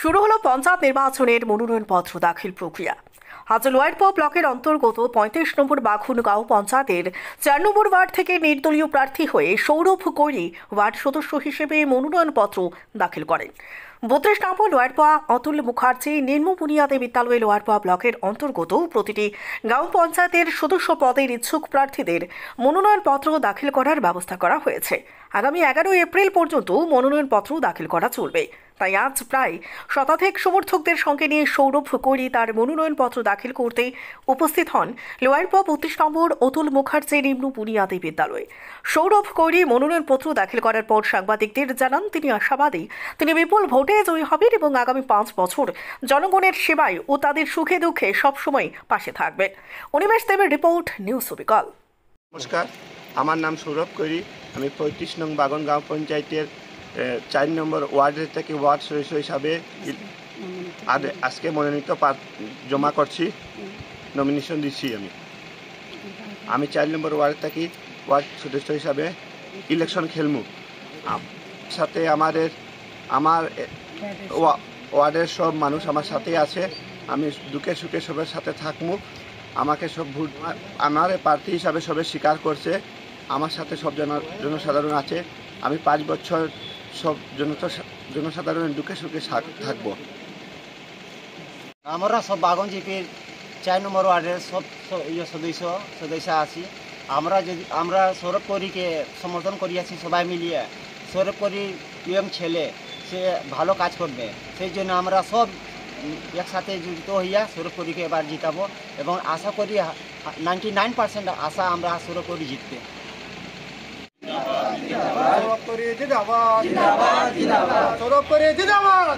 শুরু হলো পঞ্চায়েত নির্বাচনের মনোনয়নপত্র দাখিল প্রক্রিয়া। আজ লোয়ারপো ব্লকের অন্তর্গত ৩৫ নম্বর বাঘুনগাঁও পঞ্চায়েতের ৪ নম্বর ওয়ার্ড থেকে নির্দলীয় প্রার্থী হয়ে সৌরভ কৈরি ওয়ার্ড সদস্য হিসেবে মনোনয়নপত্র দাখিল করেন। ৩২ নম্বর লোয়ারপোয়া অতুল মুখার্জি নিম্ন বুনিয়াদী বিদ্যালয় লোয়ারপোয়া ব্লকের অন্তর্গত প্রতিটি গাঁও পঞ্চায়েতের সদস্য পদের ইচ্ছুক প্রার্থীদের মনোনয়নপত্র দাখিল করার ব্যবস্থা করা হয়েছে। আগামী ১১ এপ্রিল পর্যন্ত মনোনয়নপত্র দাখিল করা চলবে। তাই আজ প্রায় শতাধিক সমর্থকদের সঙ্গে নিয়ে সৌরভ কৈরি তার মনোনয়নপত্র দাখিল করতে উপস্থিত হন লোয়ারপোয়া ৩২ নম্বর অতুল মুখার্জি নিম্ন বুনিয়াদী বিদ্যালয়ে। সৌরভ কৈরি মনোনয়নপত্র দাখিল করার পর সাংবাদিকদের জানান তিনি আশাবাদী তিনি বিপুল ভোটে জয়ী হবেন এবং আগামী ৫ বছর জনগণের সেবায় ও তাদের সুখে দুঃখে সবসময় পাশে থাকবেন। অনিমেষ দেবের রিপোর্ট, নিউজ অবিকল। নমস্কার, আমার নাম সৌরভ কৈরি। আমি ৩৫ নং বাগনগাঁও পঞ্চায়েতের ৪ নম্বর ওয়ার্ডের থেকে ওয়ার্ড সদস্য হিসাবে আজকে মনোনীত জমা করছি, নমিনেশন দিচ্ছি। আমি ৪ নম্বর ওয়ার্ড থেকে ওয়ার্ড সদস্য হিসাবে ইলেকশন খেলবো। সাথে আমার ওয়ার্ডের সব মানুষ আমার সাথে আছে। আমি দুঃখে সুখে সবার সাথে থাকবো। আমাকে সব ভোট আমার প্রার্থী হিসাবে সবে স্বীকার করছে। আমার সাথে সব জনসাধারণ আছে। আমি ৫ বছর সব জনসাধারণের দুঃখে সুখে থাকবো। আমরা সব বাগন জিপির ৪ নম্বর ওয়ার্ডের সব সদস্য আছি। আমরা সৌরভ কৈরিকে সমর্থন করিয়াছি সবাই মিলিয়ে। সৌরভ কৈরি ইয়ং ছেলে, সে ভালো কাজ করবে, সেই জন্য আমরা সব একসাথে যুক্ত হইয়া সৌরভ কৈরিকে এবার জিতাবো এবং আশা করি 99% আশা আমরা সৌরভ কৈরি জিতবে। সৌরভ কৈরি জিন্দাবাদ, সৌরভ কৈরি জিন্দাবাদ।